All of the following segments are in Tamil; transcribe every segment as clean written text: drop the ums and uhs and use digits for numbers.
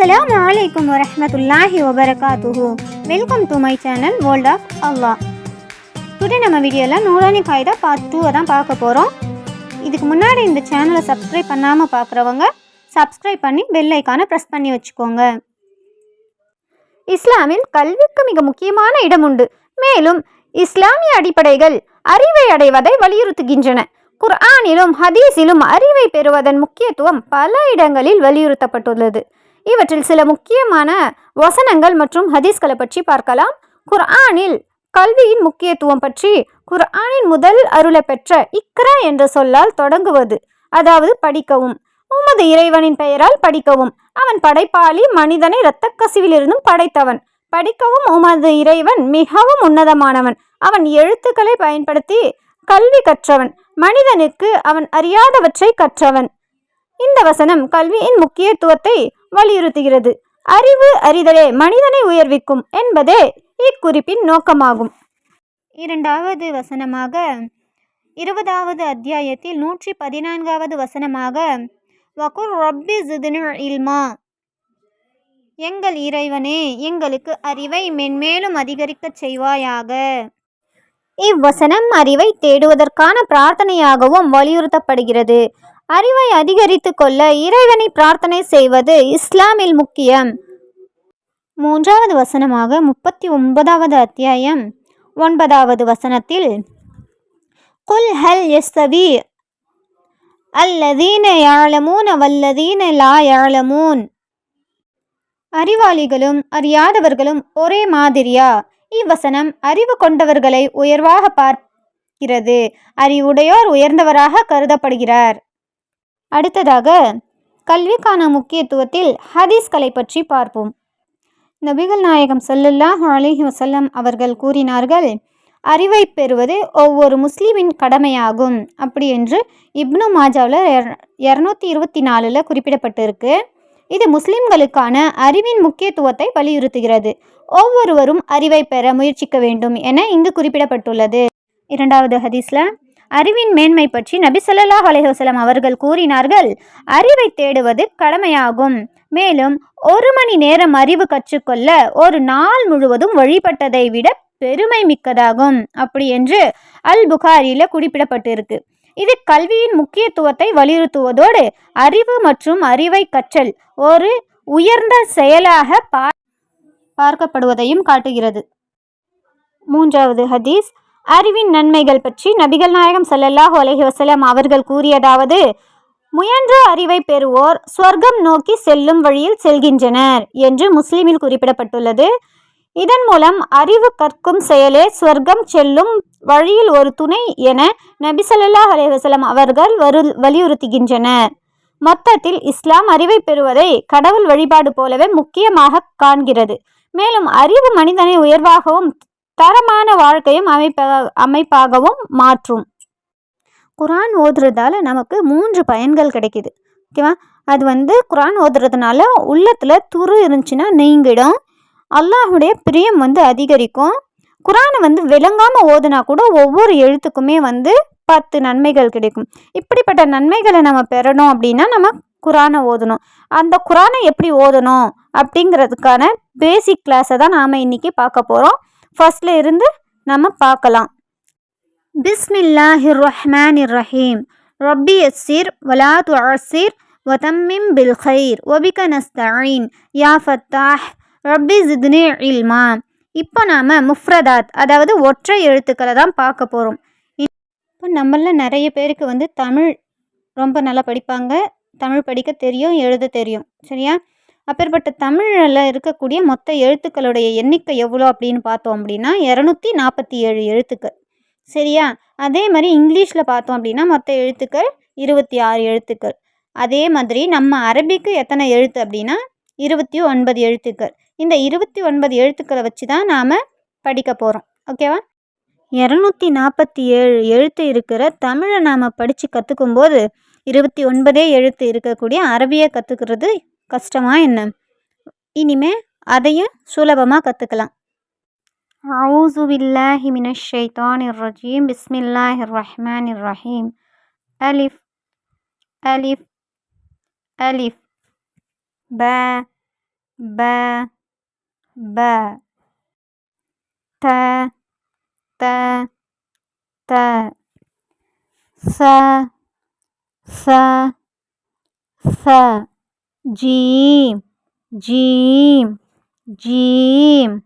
Assalamu alaikum wa rahmatullahi wa barakatuhu. Welcome to my channel World of Allah. Today நம்ம வீடியோல நூரானி காயிதா பார்ட் 2 தான் பார்க்க போறோம். இதுக்கு முன்னாடி இந்த சேனலை சப்ஸ்கிரைப் பண்ணாம பார்க்குறவங்க சப்ஸ்கிரைப் பண்ணி பெல் ஐகானை பிரஸ் பண்ணி வச்சுக்கோங்க. இஸ்லாமில் கல்விக்கு மிக முக்கியமான இடம் உண்டு. மேலும் இஸ்லாமிய அடிப்படைகள் அறிவை அடைவதை வலியுறுத்துகின்றன. குர்ஆனிலும் ஹதீஸிலும் அறிவை பெறுவதன் முக்கியத்துவம் பல இடங்களில் வலியுறுத்தப்பட்டுள்ளது. இவற்றில் சில முக்கியமான வசனங்கள் மற்றும் ஹதீஸ்களை பற்றி பார்க்கலாம். குர்ஆனில் கல்வியின் முக்கியத்துவம் பற்றி குர்ஆனின் முதல் அருளை பெற்ற இக்ரா என்ற சொல்லால் தொடங்குவது, அதாவது படிக்கவும். உமது இறைவனின் பெயரால் படிக்கவும், அவன் படைப்பாளி, மனிதனை இரத்த கசிவிலிருந்தும் படைத்தவன். படிக்கவும், உமது இறைவன் மிகவும் உன்னதமானவன், அவன் எழுத்துக்களை பயன்படுத்தி கல்வி கற்றவன், மனிதனுக்கு அவன் அறியாதவற்றை கற்றவன். இந்த வசனம் கல்வியின் முக்கியத்துவத்தை வலியுறுத்துகிறது. அறிவு அறிதலே மனிதனை உயர்விக்கும் என்பதே இக்குறிப்பின் நோக்கமாகும். இரண்டாவது வசனமாக 20வது அத்தியாயத்தில் 114வது வசனமாக வகுர் ரப்பி ஜித்னி இல்மா, எங்கள் இறைவனே எங்களுக்கு அறிவை மென்மேலும் அதிகரிக்கச் செய்வாயாக. இவ்வசனம் அறிவை தேடுவதற்கான பிரார்த்தனையாகவும் வலியுறுத்தப்படுகிறது. அறிவை அதிகரித்து கொள்ள இறைவனை பிரார்த்தனை செய்வது இஸ்லாமில் முக்கியம். மூன்றாவது வசனமாக 39வது அத்தியாயம் 9வது வசனத்தில் குல் ஹல் யஸ்தவி அல்லதீன யஅலமூன வல்லதீன லா யஅலமூன், அறிவாளிகளும் அறியாதவர்களும் ஒரே மாதிரியா? இவ்வசனம் அறிவு கொண்டவர்களை உயர்வாக பார்க்கிறது. அறிவுடையோர் உயர்ந்தவராக கருதப்படுகிறார். அடுத்ததாக கல்விக்கான முக்கியத்துவத்தில் ஹதீஸ்களை பற்றி பார்ப்போம். நபிகள் நாயகம் ஸல்லல்லாஹு அலைஹி வஸல்லம் அவர்கள் கூறினார்கள், அறிவை பெறுவது ஒவ்வொரு முஸ்லீமின் கடமையாகும். அப்படி என்று இப்னு மாஜாவில் 224 குறிப்பிடப்பட்டிருக்கு. இது முஸ்லிம்களுக்கான அறிவின் முக்கியத்துவத்தை வலியுறுத்துகிறது. ஒவ்வொருவரும் அறிவை பெற முயற்சிக்க வேண்டும் என இங்கு குறிப்பிடப்பட்டுள்ளது. இரண்டாவது ஹதீஸ்ல அறிவின் மேன்மை பற்றி நபி ஸல்லல்லாஹு அலைஹி வஸல்லம் அவர்கள் கூறினார்கள், அறிவை தேடுவது கடமையாகும். மேலும் 1 மணி நேரம் அறிவு கற்றுக்கொள்ள ஒரு நாள் முழுவதும் வழிபட்டதை விட பெருமை மிக்கதாகும். அப்படி என்று அல் புகாரியில குறிப்பிடப்பட்டிருக்கு. இது கல்வியின் முக்கியத்துவத்தை வலியுறுத்துவதோடு அறிவு மற்றும் அறிவை கற்றல் ஒரு உயர்ந்த செயலாக பார்க்கப்படுவதையும் காட்டுகிறது. மூன்றாவது ஹதீஸ் அறிவின் நன்மைகள் பற்றி நபிகள் நாயகம் ஸல்லல்லாஹு அலைஹி வஸல்லம் அவர்கள் கூறியதாவது, முயன்ற அறிவை பெறுவோர் சொர்க்கம் நோக்கி செல்லும் வழியில் செல்கின்றனர் என்று முஸ்லிமில் குறிப்பிடப்பட்டுள்ளது. இதன் மூலம் அறிவு கற்கும் செயலே சொர்க்கம் செல்லும் வழியில் ஒரு துணை என நபி ஸல்லல்லாஹு அலைஹி வஸல்லம் அவர்கள் வலியுறுத்துகின்றனர். மொத்தத்தில் இஸ்லாம் அறிவை பெறுவதை கடவுள் வழிபாடு போலவே முக்கியமாக காண்கிறது. மேலும் அறிவு மனிதனை உயர்வாகவும் தரமான வாழ்க்கையும் அமைப்பாகவும் மாற்றும். குர்ஆன் ஓதுறதால நமக்கு 3 பயன்கள் கிடைக்குது. ஓகேவா? அது குர்ஆன் ஓதுறதுனால உள்ளத்தில் துரு இருந்துச்சுன்னா நீங்கிடும். அல்லாஹுடைய பிரியம் அதிகரிக்கும். குர்ஆனை விளங்காமல் ஓதுனா கூட ஒவ்வொரு எழுத்துக்குமே 10 நன்மைகள் கிடைக்கும். இப்படிப்பட்ட நன்மைகளை நம்ம பெறணும் அப்படின்னா நம்ம குர்ஆனை ஓதணும். அந்த குர்ஆனை எப்படி ஓதணும் அப்படிங்கிறதுக்கான பேசிக் கிளாஸை தான் நாம் இன்னைக்கு பார்க்க போகிறோம். ஃபர்ஸ்ட்ல இருந்து நம்ம பார்க்கலாம். பிஸ்மில்லாஹிர் ரஹ்மானிர் ரஹீம். ரப்பி யஸ்ஸிர் வலா துஅஸ்ஸிர் வதம்மிம் பில் கைர் வபிக நஸ்தஈன் யா ஃபத்தாஹ் ரப்பி ஜித்னி இல்மா. இப்போ நாம் முஃப்ரதாத், அதாவது ஒற்றை எழுத்துக்களை தான் பார்க்க போகிறோம். இப்போ நம்மள நிறைய பேருக்கு தமிழ் ரொம்ப நல்லா படிப்பாங்க, தமிழ் படிக்க தெரியும், எழுத தெரியும். சரியா? அப்பேற்பட்ட தமிழில் இருக்கக்கூடிய மொத்த எழுத்துக்களுடைய எண்ணிக்கை எவ்வளோ அப்படின்னு பார்த்தோம் அப்படின்னா 247 எழுத்துக்கள். சரியா? அதே மாதிரி இங்கிலீஷில் பார்த்தோம் அப்படின்னா மொத்த எழுத்துக்கள் 26 எழுத்துக்கள். அதே மாதிரி நம்ம அரபிக்கு எத்தனை எழுத்து அப்படின்னா 29 எழுத்துக்கள். இந்த 29 எழுத்துக்களை வச்சு தான் நாம் படிக்க போகிறோம். ஓகேவா? 247 எழுத்து இருக்கிற தமிழை நாம் படித்து கற்றுக்கும்போது 29 எழுத்து இருக்கக்கூடிய அரபியை கற்றுக்கிறது கஷ்டமா என்ன? இனிமே அதையும் சுலபமாக கற்றுக்கலாம். அஊஸு பில்லாஹி மினஷ் ஷைத்தானிர் ரஜீம். பிஸ்மில்லாஹிர் ரஹ்மானிர் ரஹீம். அலிஃப் அலிஃப் அலிஃப் ப ப ப த த த ச ச ச ஜீம் ஜீம் ஜீம்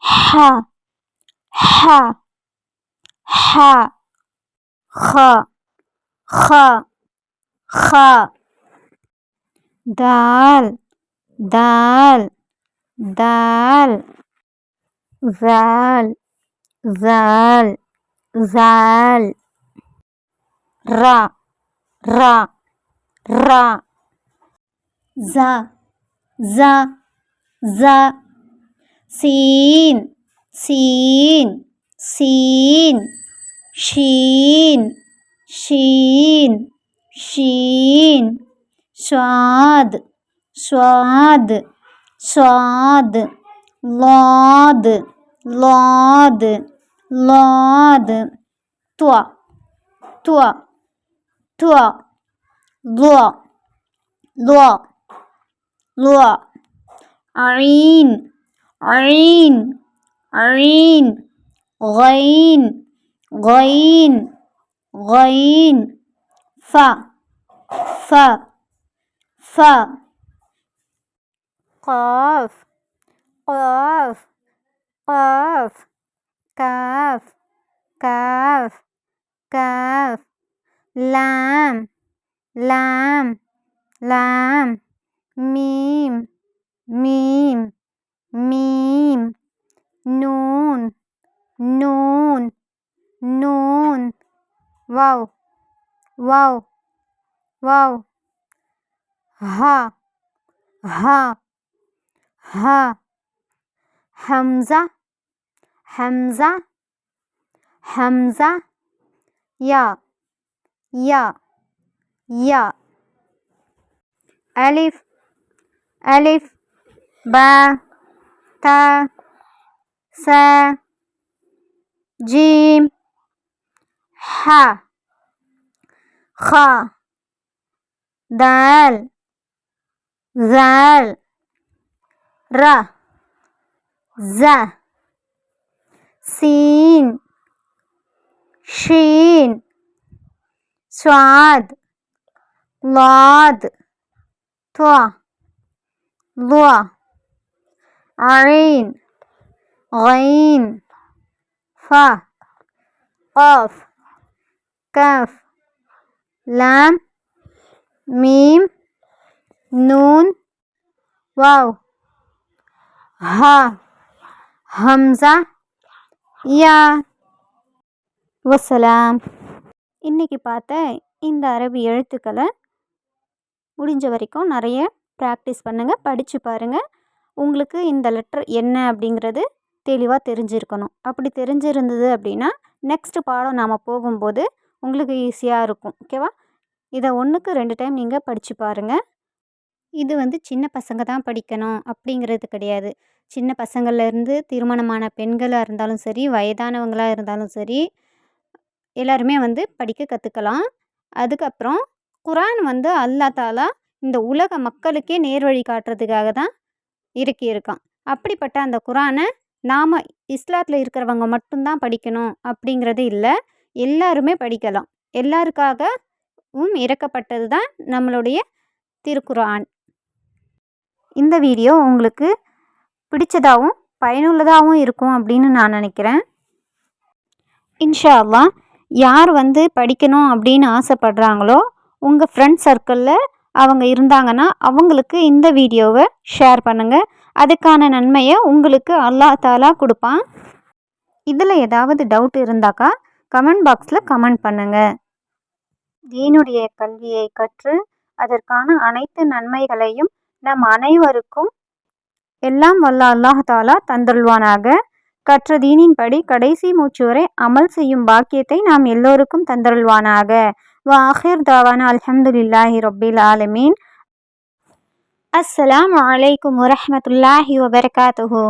ஹ ஹ ஹ خ خ خ دال دال دال زال زال زال را را را ز ز ز سين سين سين شين شين شين صاد صاد صاد ضاد ضاد ضاد طا طا طا ضا ضا ضا عين عين عين غين غين غين ف ف ف قاف قاف قاف كاف كاف كاف لام لام لام ميم ميم ميم نون نون نون واو واو واو ها ها ها حمزة حمزة حمزة يا يا يا ألف ألف با تا سا جيم ح خ دال زال را ز سين شين صاد ضاد طا ضا عين غين ف قاف كاف لام ميم نون واو ها ஹம்சா யா வசலாம். இன்றைக்கி பார்த்த இந்த அரபி எழுத்துக்களை முடிஞ்ச வரைக்கும் நிறைய ப்ராக்டிஸ் பண்ணுங்கள், படித்து பாருங்கள். உங்களுக்கு இந்த லெட்டர் என்ன அப்படிங்கிறது தெளிவாக தெரிஞ்சிருக்கணும். அப்படி தெரிஞ்சிருந்தது அப்படின்னா நெக்ஸ்ட்டு பாடம் நாம் போகும்போது உங்களுக்கு ஈஸியாக இருக்கும். ஓகேவா? இதை 1க்கு 2 டைம் நீங்கள் படித்து பாருங்கள். இது சின்ன பசங்க தான் படிக்கணும் அப்படிங்கிறது கிடையாது. சின்ன பசங்கள்லேருந்து திருமணமான பெண்களாக இருந்தாலும் சரி, வயதானவங்களாக இருந்தாலும் சரி, எல்லாருமே படிக்க கற்றுக்கலாம். அதுக்கப்புறம் குரான் அல்லாஹ் தாலா இந்த உலக மக்களுக்கே நேர்வழி காட்டுறதுக்காக தான் இறக்கியிருக்கான். அப்படிப்பட்ட அந்த குரானை நாம் இஸ்லாத்தில் இருக்கிறவங்க மட்டும்தான் படிக்கணும் அப்படிங்கிறது இல்லை, எல்லாருமே படிக்கலாம். எல்லாருக்காகவும் இறக்கப்பட்டது தான் நம்மளுடைய திருக்குரான். இந்த வீடியோ உங்களுக்கு பிடிச்சதாகவும் பயனுள்ளதாகவும் இருக்கும் அப்படின்னு நான் நினைக்கிறேன். இன்ஷா அல்லாஹ் யார் படிக்கணும் அப்படின்னு ஆசைப்படுறாங்களோ உங்கள் ஃப்ரெண்ட்ஸ் சர்க்கிளில் அவங்க இருந்தாங்கன்னா அவங்களுக்கு இந்த வீடியோவை ஷேர் பண்ணுங்கள். அதுக்கான நன்மையை உங்களுக்கு அல்லாஹ் தாலா கொடுப்பான். இதில் ஏதாவது டவுட் இருந்தாக்கா கமெண்ட் பாக்ஸில் கமெண்ட் பண்ணுங்கள். தீனுடைய கல்வியை கற்று அதற்கான அனைத்து நன்மைகளையும் நம் அனைவருக்கும் எல்லாம் வல்ல அல்லாஹ் தாலா தந்தருள்வானாக. கற்ற தீனின்படி கடைசி மூச்சு வரை அமல் செய்யும் பாக்கியத்தை நாம் எல்லோருக்கும் தந்தருள்வானாக. வாஹிர் தாவானா அல்ஹம்துலில்லாஹி ரப்பில் ஆலமீன். அஸ்ஸலாமு அலைக்கும் வரஹ்மத்துல்லாஹி வபரகாத்துஹு.